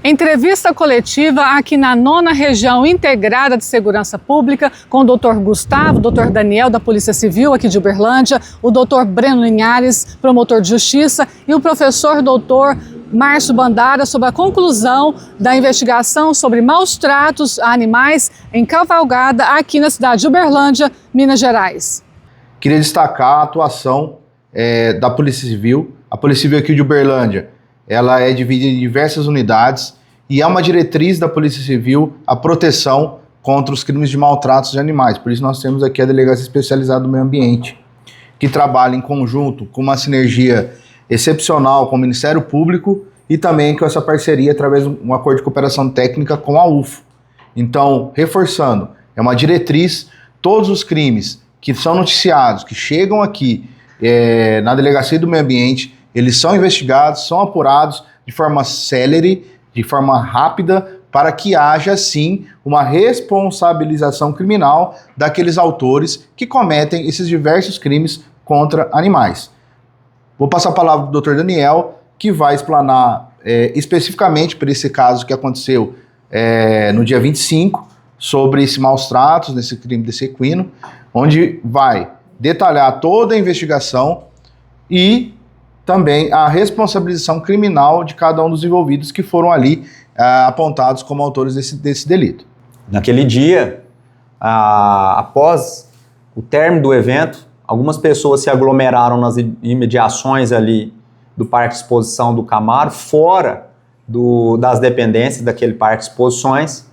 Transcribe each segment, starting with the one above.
Entrevista coletiva aqui na 9ª Região Integrada de Segurança Pública com o Dr. Gustavo, Dr. Daniel da Polícia Civil aqui de Uberlândia, o Dr. Breno Linhares, promotor de Justiça, e o professor Dr. Márcio Bandara sobre a conclusão da investigação sobre maus tratos a animais em cavalgada aqui na cidade de Uberlândia, Minas Gerais. Queria destacar a atuação da Polícia Civil. A Polícia Civil aqui de Uberlândia, ela é dividida em diversas unidades e é uma diretriz da Polícia Civil a proteção contra os crimes de maltratos de animais. Por isso nós temos aqui a Delegacia Especializada do Meio Ambiente, que trabalha em conjunto com uma sinergia excepcional com o Ministério Público e também com essa parceria através de um acordo de cooperação técnica com a UFO. Então, reforçando, é uma diretriz, todos os crimes que são noticiados, que chegam aqui na Delegacia do Meio Ambiente, eles são investigados, são apurados de forma célere, de forma rápida, para que haja, sim, uma responsabilização criminal daqueles autores que cometem esses diversos crimes contra animais. Vou passar a palavra do Dr. Daniel, que vai explanar especificamente por esse caso que aconteceu no dia 25, sobre esse maus tratos, nesse crime desse equino, onde vai detalhar toda a investigação e também a responsabilização criminal de cada um dos envolvidos que foram ali apontados como autores desse delito. Naquele dia, após o término do evento, algumas pessoas se aglomeraram nas imediações ali do Parque Exposição do Camaro, fora das dependências daquele Parque Exposições,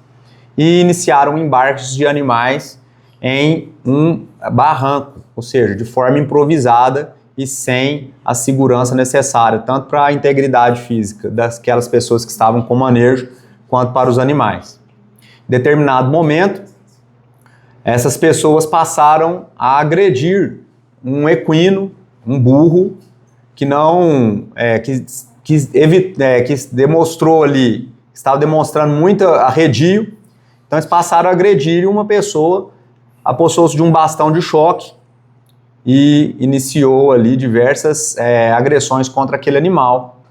e iniciaram embarques de animais em um barranco, ou seja, de forma improvisada e sem a segurança necessária, tanto para a integridade física daquelas pessoas que estavam com manejo, quanto para os animais. Em determinado momento, essas pessoas passaram a agredir um equino, um burro, que demonstrou ali, estava demonstrando muito arredio. Então eles passaram a agredir uma pessoa, apossou-se de um bastão de choque e iniciou ali diversas agressões contra aquele animal.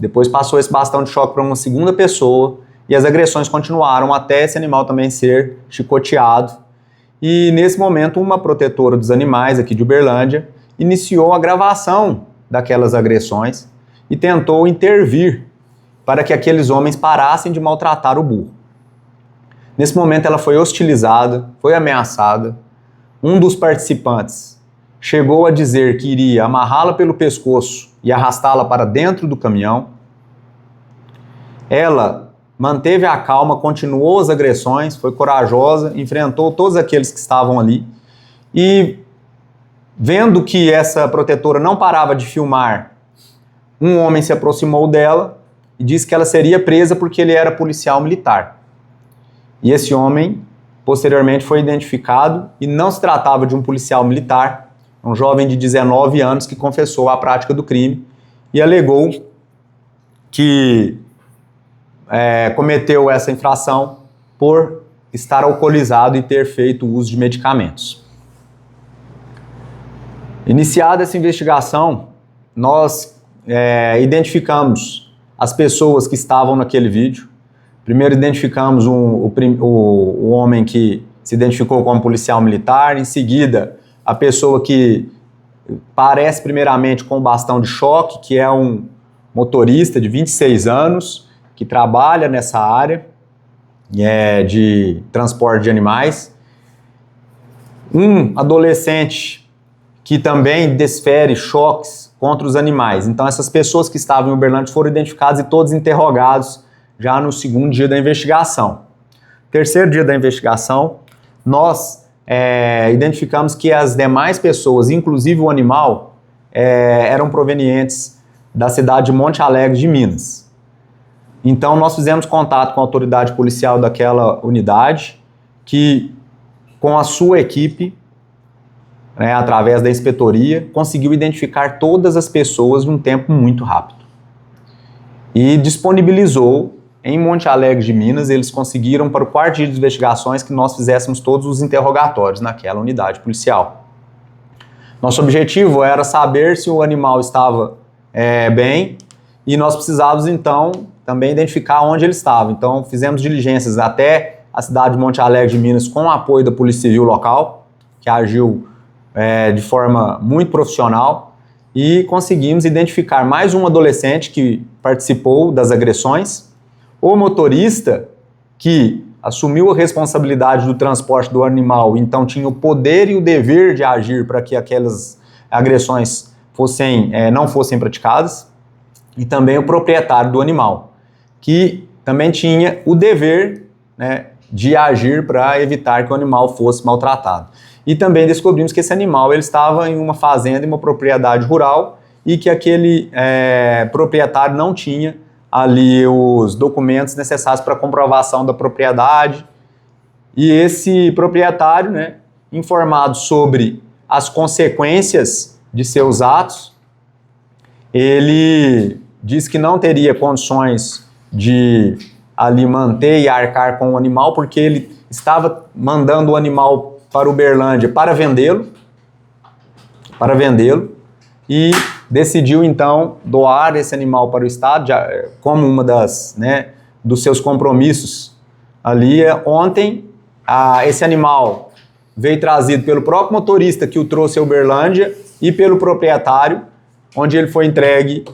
Depois passou esse bastão de choque para uma segunda pessoa e as agressões continuaram até esse animal também ser chicoteado. E nesse momento uma protetora dos animais aqui de Uberlândia iniciou a gravação daquelas agressões e tentou intervir para que aqueles homens parassem de maltratar o burro. Nesse momento ela foi hostilizada, foi ameaçada. Um dos participantes chegou a dizer que iria amarrá-la pelo pescoço e arrastá-la para dentro do caminhão. Ela manteve a calma, continuou as agressões, foi corajosa, enfrentou todos aqueles que estavam ali e, vendo que essa protetora não parava de filmar, um homem se aproximou dela e disse que ela seria presa porque ele era policial militar. E esse homem, posteriormente, foi identificado e não se tratava de um policial militar, um jovem de 19 anos que confessou a prática do crime e alegou que cometeu essa infração por estar alcoolizado e ter feito uso de medicamentos. Iniciada essa investigação, nós identificamos as pessoas que estavam naquele vídeo. Primeiro identificamos o homem que se identificou como policial militar, em seguida a pessoa que parece primeiramente com o bastão de choque, que é um motorista de 26 anos, que trabalha nessa área de transporte de animais. Um adolescente que também desfere choques contra os animais. Então essas pessoas que estavam em Uberlândia foram identificadas e todos interrogados já no segundo dia da investigação. Terceiro dia da investigação, nós identificamos que as demais pessoas, inclusive o animal, eram provenientes da cidade de Monte Alegre de Minas. Então nós fizemos contato com a autoridade policial daquela unidade, que com a sua equipe, através da inspetoria, conseguiu identificar todas as pessoas em um tempo muito rápido. E disponibilizou em Monte Alegre de Minas, eles conseguiram para o quarto dia de investigações que nós fizéssemos todos os interrogatórios naquela unidade policial. Nosso objetivo era saber se o animal estava bem e nós precisávamos então também identificar onde ele estava. Então, fizemos diligências até a cidade de Monte Alegre de Minas com o apoio da Polícia Civil local, que agiu de forma muito profissional, e conseguimos identificar mais um adolescente que participou das agressões, o motorista que assumiu a responsabilidade do transporte do animal, então tinha o poder e o dever de agir para que aquelas agressões não fossem praticadas, e também o proprietário do animal, que também tinha o dever, né, de agir para evitar que o animal fosse maltratado. E também descobrimos que esse animal ele estava em uma fazenda, em uma propriedade rural, e que aquele proprietário não tinha ali os documentos necessários para comprovação da propriedade. E esse proprietário, né, informado sobre as consequências de seus atos, ele disse que não teria condições de ali manter e arcar com o animal, porque ele estava mandando o animal para Uberlândia para vendê-lo, e decidiu então doar esse animal para o Estado, como uma dos seus compromissos ali. Ontem, esse animal veio trazido pelo próprio motorista que o trouxe a Uberlândia e pelo proprietário, onde ele foi entregue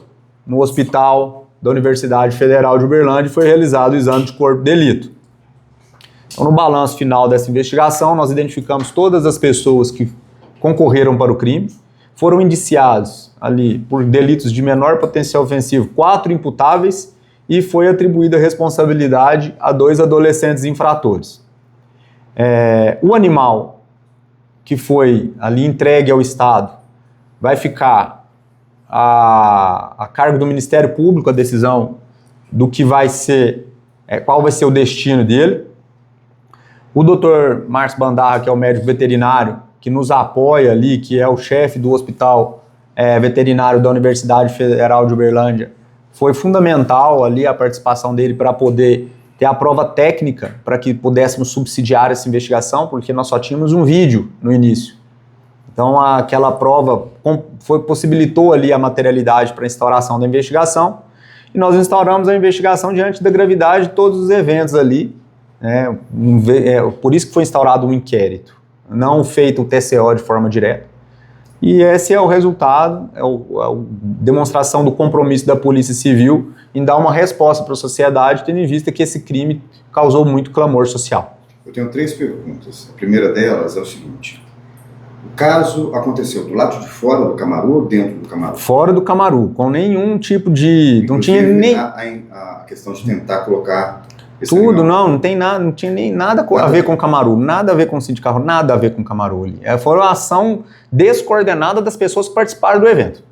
no hospital da Universidade Federal de Uberlândia e foi realizado o exame de corpo de delito. Então, no balanço final dessa investigação, nós identificamos todas as pessoas que concorreram para o crime, foram indiciados ali por delitos de menor potencial ofensivo 4 imputáveis e foi atribuída a responsabilidade a 2 adolescentes infratores. O animal que foi ali entregue ao Estado vai ficar a cargo do Ministério Público a decisão do que vai ser, qual vai ser o destino dele. O Dr. Márcio Bandarra, que é o médico veterinário, que nos apoia ali, que é o chefe do hospital veterinário da Universidade Federal de Uberlândia, foi fundamental ali a participação dele para poder ter a prova técnica para que pudéssemos subsidiar essa investigação, porque nós só tínhamos um vídeo no início. Então, aquela prova possibilitou ali a materialidade para a instauração da investigação, e nós instauramos a investigação diante da gravidade de todos os eventos ali, né? Por isso que foi instaurado um inquérito, não feito o TCO de forma direta. E esse é o resultado, a demonstração do compromisso da Polícia Civil em dar uma resposta para a sociedade, tendo em vista que esse crime causou muito clamor social. Eu tenho 3 perguntas. A primeira delas é o seguinte: o caso aconteceu do lado de fora do Camaru ou dentro do Camaru? Fora do Camaru, com nenhum tipo de... Inclusive, não tinha nem... a questão de tentar colocar... Tudo, não tinha nem nada a ver com o Camaru, nada a ver com o Cid Carro, nada a ver com o Camaru ali. Foi uma ação descoordenada das pessoas que participaram do evento.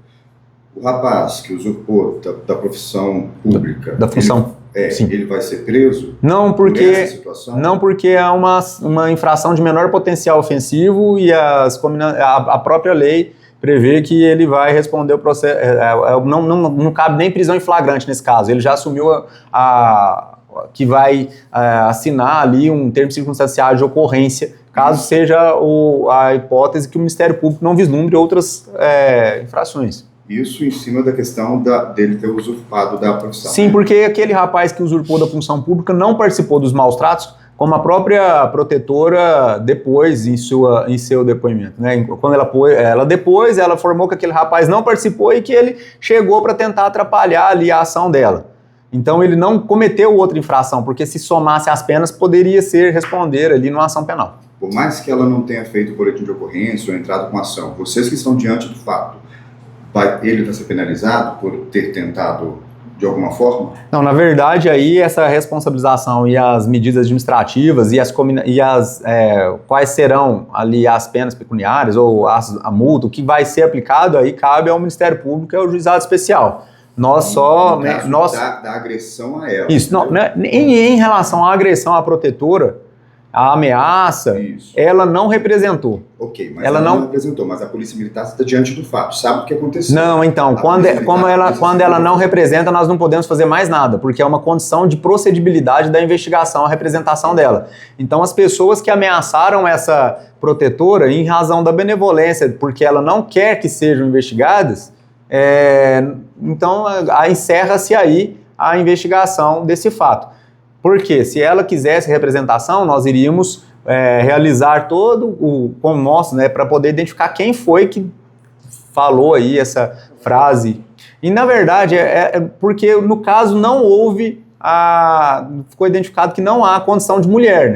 O rapaz que usurpou da profissão pública, Da função, sim. Ele vai ser preso? Não, porque nessa situação? Não, porque é uma infração de menor potencial ofensivo e a própria lei prevê que ele vai responder o processo. Não cabe nem prisão em flagrante nesse caso. Ele já assumiu que vai assinar ali um termo circunstanciado de ocorrência, caso seja a hipótese que o Ministério Público não vislumbre outras infrações. Isso em cima da questão dele ter usurpado da profissão. Sim, porque aquele rapaz que usurpou da função pública não participou dos maus tratos, como a própria protetora depois em seu depoimento, né? Quando ela informou que aquele rapaz não participou e que ele chegou para tentar atrapalhar ali a ação dela. Então ele não cometeu outra infração, porque se somasse as penas poderia responder ali numa ação penal. Por mais que ela não tenha feito o boletim de ocorrência ou entrado com ação, vocês que estão diante do fato, ele vai ser penalizado por ter tentado de alguma forma? Não, na verdade aí essa responsabilização e as medidas administrativas quais serão ali as penas pecuniárias ou a multa, o que vai ser aplicado aí cabe ao Ministério Público e ao Juizado Especial. Nós só... Da agressão a ela. Isso, em relação à agressão à protetora, a ameaça, ela não representou. Ok, mas ela não representou, mas a Polícia Militar está diante do fato, sabe o que aconteceu. Não, então, quando ela não representa, nós não podemos fazer mais nada, porque é uma condição de procedibilidade da investigação, a representação dela. Então, as pessoas que ameaçaram essa protetora, em razão da benevolência, porque ela não quer que sejam investigadas, então encerra-se aí a investigação desse fato. Porque se ela quisesse representação, nós iríamos realizar todo como mostra, né, para poder identificar quem foi que falou aí essa frase. E na verdade porque no caso não houve ficou identificado que não há condição de mulher,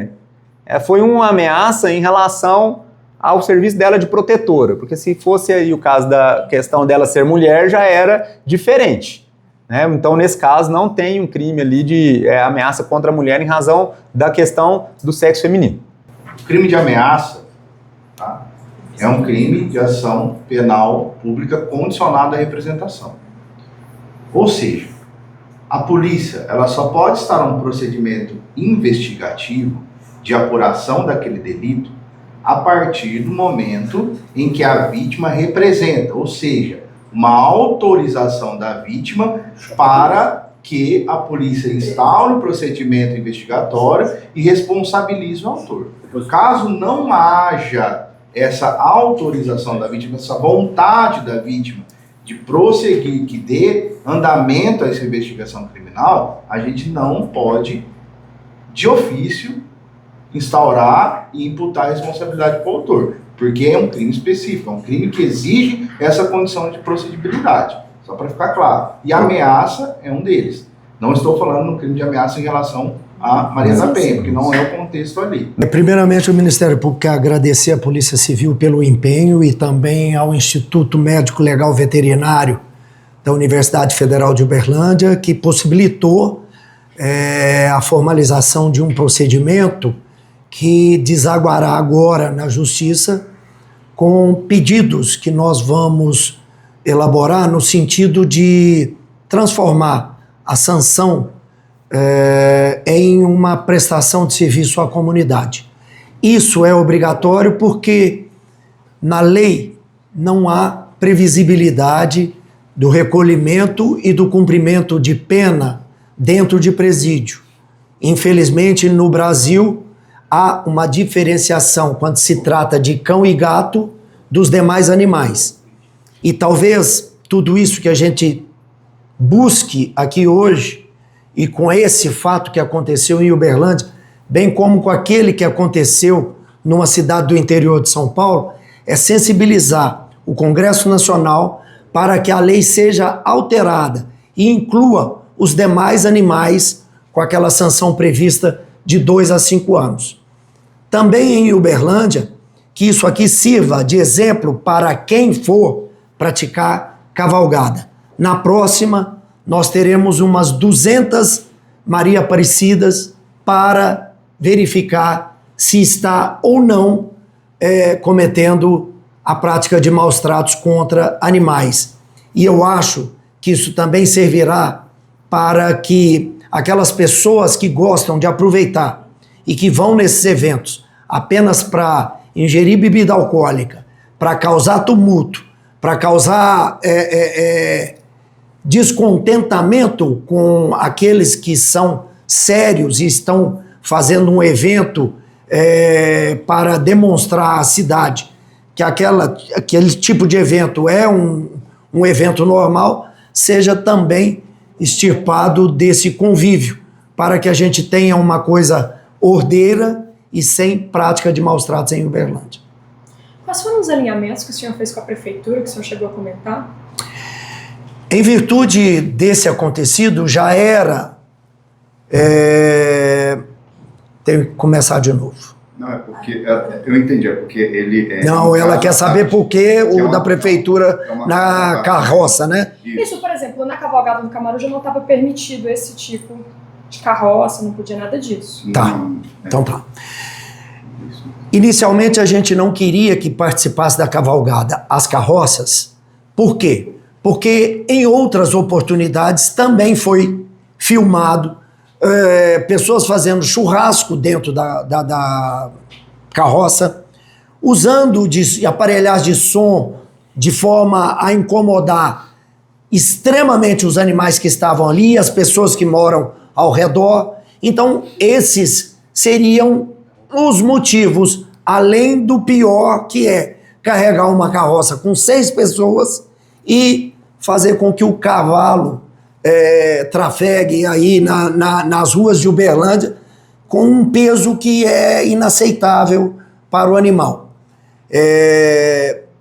né? Foi uma ameaça em relação ao serviço dela de protetora, porque se fosse aí o caso da questão dela ser mulher, já era diferente, né? Então, nesse caso, não tem um crime ali de ameaça contra a mulher em razão da questão do sexo feminino. O crime de ameaça, tá, é um crime de ação penal pública condicionada à representação. Ou seja, a polícia ela só pode estar num procedimento investigativo de apuração daquele delito a partir do momento em que a vítima representa, ou seja, uma autorização da vítima para que a polícia instaure o procedimento investigatório e responsabilize o autor. Caso não haja essa autorização da vítima, essa vontade da vítima de prosseguir, que dê andamento a essa investigação criminal, a gente não pode, de ofício, instaurar e imputar a responsabilidade para o autor, porque é um crime específico, é um crime que exige essa condição de procedibilidade, só para ficar claro. E a ameaça é um deles. Não estou falando no crime de ameaça em relação a Maria da Penha, porque não é o contexto ali. Primeiramente, o Ministério Público quer agradecer à Polícia Civil pelo empenho e também ao Instituto Médico Legal Veterinário da Universidade Federal de Uberlândia, que possibilitou a formalização de um procedimento que desaguará agora na Justiça com pedidos que nós vamos elaborar no sentido de transformar a sanção em uma prestação de serviço à comunidade. Isso é obrigatório porque na lei não há previsibilidade do recolhimento e do cumprimento de pena dentro de presídio. Infelizmente, no Brasil, há uma diferenciação quando se trata de cão e gato dos demais animais. E talvez tudo isso que a gente busque aqui hoje, e com esse fato que aconteceu em Uberlândia, bem como com aquele que aconteceu numa cidade do interior de São Paulo, é sensibilizar o Congresso Nacional para que a lei seja alterada e inclua os demais animais com aquela sanção prevista de 2 a 5 anos. Também em Uberlândia, que isso aqui sirva de exemplo para quem for praticar cavalgada. Na próxima, nós teremos umas 200 Maria Aparecidas para verificar se está ou não cometendo a prática de maus tratos contra animais. E eu acho que isso também servirá para que aquelas pessoas que gostam de aproveitar e que vão nesses eventos apenas para ingerir bebida alcoólica, para causar tumulto, para causar descontentamento com aqueles que são sérios e estão fazendo um evento para demonstrar à cidade que aquele tipo de evento é um evento normal, seja também extirpado desse convívio, para que a gente tenha uma coisa ordeira e sem prática de maus tratos em Uberlândia. Quais foram os alinhamentos que o senhor fez com a prefeitura, que o senhor chegou a comentar? Em virtude desse acontecido, já era... Tenho que começar de novo. Não, é porque... Eu entendi, é porque ele... Não, ela quer saber por que o da prefeitura na carroça, né? Isso, por exemplo, na cavalgada do Camarão já não estava permitido esse tipo de carroça, não podia nada disso. Tá, então tá. Inicialmente a gente não queria que participasse da cavalgada as carroças. Por quê? Porque em outras oportunidades também foi filmado pessoas fazendo churrasco dentro da carroça, usando de aparelhagem de som de forma a incomodar extremamente os animais que estavam ali, as pessoas que moram ao redor. Então, esses seriam os motivos, além do pior, que é carregar uma carroça com 6 pessoas e fazer com que o cavalo trafegue aí nas ruas de Uberlândia com um peso que é inaceitável para o animal.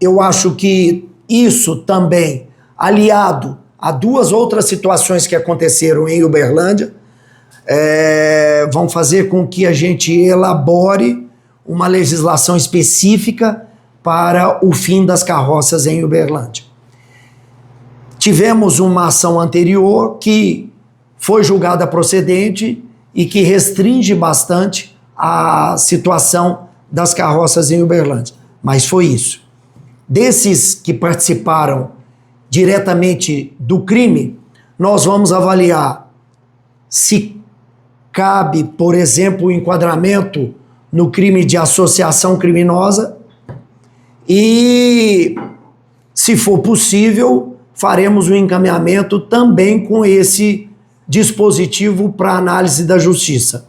Eu acho que isso também, aliado a duas outras situações que aconteceram em Uberlândia, vão fazer com que a gente elabore uma legislação específica para o fim das carroças em Uberlândia. Tivemos uma ação anterior que foi julgada procedente e que restringe bastante a situação das carroças em Uberlândia. Mas foi isso. Desses que participaram diretamente do crime, nós vamos avaliar se cabe, por exemplo, o enquadramento no crime de associação criminosa e, se for possível, faremos o encaminhamento também com esse dispositivo para análise da justiça.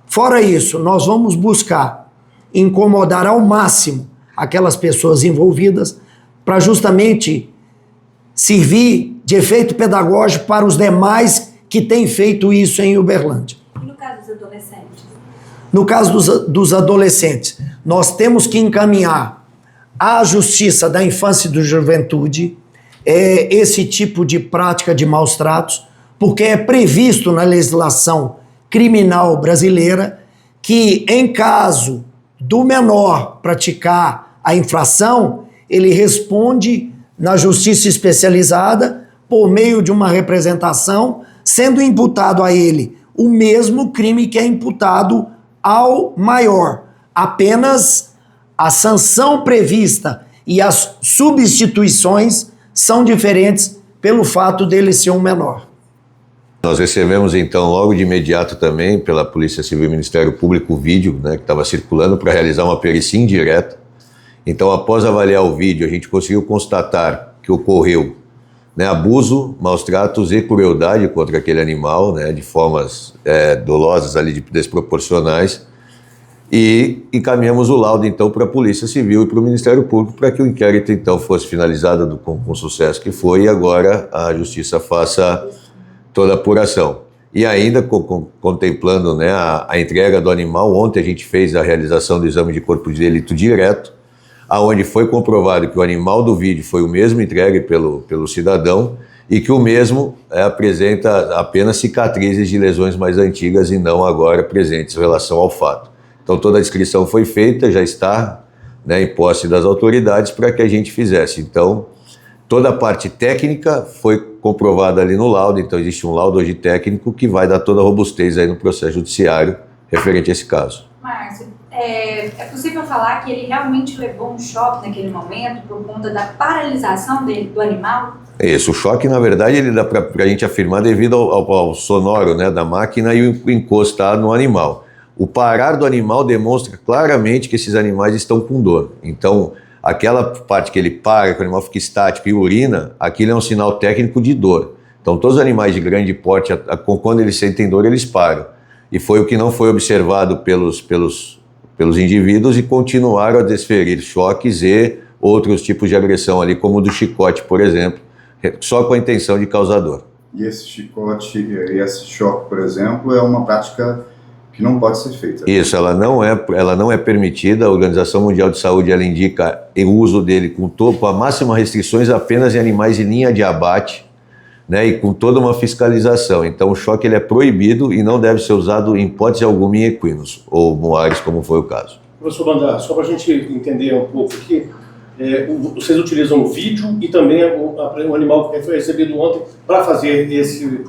Fora isso, nós vamos buscar incomodar ao máximo aquelas pessoas envolvidas para justamente servir de efeito pedagógico para os demais que têm feito isso em Uberlândia. E no caso dos adolescentes? No caso dos adolescentes, nós temos que encaminhar à Justiça da Infância e da Juventude esse tipo de prática de maus tratos, porque é previsto na legislação criminal brasileira que, em caso do menor praticar a infração, ele responde na justiça especializada por meio de uma representação, sendo imputado a ele o mesmo crime que é imputado ao maior. Apenas a sanção prevista e as substituições são diferentes pelo fato dele ser um menor. Nós recebemos, então, logo de imediato também, pela Polícia Civil e Ministério Público, o vídeo, né, que estava circulando para realizar uma perícia indireta. Então, após avaliar o vídeo, a gente conseguiu constatar que ocorreu, né, abuso, maus tratos e crueldade contra aquele animal, né, de formas dolosas, ali, desproporcionais, e encaminhamos o laudo, então, para a Polícia Civil e para o Ministério Público para que o inquérito, então, fosse finalizado com o sucesso que foi, e agora a Justiça faça toda a apuração. E ainda contemplando, né, a entrega do animal, ontem a gente fez a realização do exame de corpo de delito direto, aonde foi comprovado que o animal do vídeo foi o mesmo entregue pelo cidadão e que o mesmo apresenta apenas cicatrizes de lesões mais antigas e não agora presentes em relação ao fato. Então toda a descrição foi feita, já está, né, em posse das autoridades para que a gente fizesse. Então toda a parte técnica foi comprovada ali no laudo, então existe um laudo hoje técnico que vai dar toda a robustez aí no processo judiciário referente a esse caso. Márcio, é possível falar que ele realmente levou um choque naquele momento por conta da paralisação do animal? Isso, o choque, na verdade, ele dá para a gente afirmar devido ao sonoro, né, da máquina e o encostado no animal. O parar do animal demonstra claramente que esses animais estão com dor. Então, aquela parte que ele para, que o animal fica estático e urina, aquilo é um sinal técnico de dor. Então, todos os animais de grande porte, quando eles sentem dor, eles param. E foi o que não foi observado pelos indivíduos e continuaram a desferir choques e outros tipos de agressão ali, como o do chicote, por exemplo, só com a intenção de causar dor. E esse chicote e esse choque, por exemplo, é uma prática que não pode ser feita. Isso, ela não é permitida. A Organização Mundial de Saúde ela indica o uso dele com a máxima restrições apenas em animais em linha de abate, né, e com toda uma fiscalização. Então o choque ele é proibido e não deve ser usado em hipótese alguma em equinos ou moares, como foi o caso. Professor Bandar, só para a gente entender um pouco aqui, vocês utilizam o vídeo e também o animal que foi recebido ontem para fazer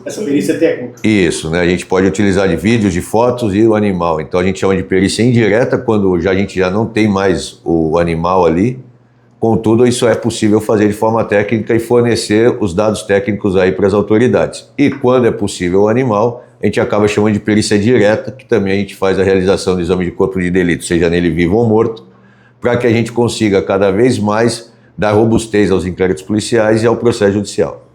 essa perícia técnica? Isso, né? A gente pode utilizar de vídeos, de fotos e o animal. Então a gente chama de perícia indireta quando a gente já não tem mais o animal ali. Contudo, isso é possível fazer de forma técnica e fornecer os dados técnicos aí para as autoridades. E quando é possível o animal, a gente acaba chamando de perícia direta, que também a gente faz a realização do exame de corpo de delito, seja nele vivo ou morto, para que a gente consiga cada vez mais dar robustez aos inquéritos policiais e ao processo judicial.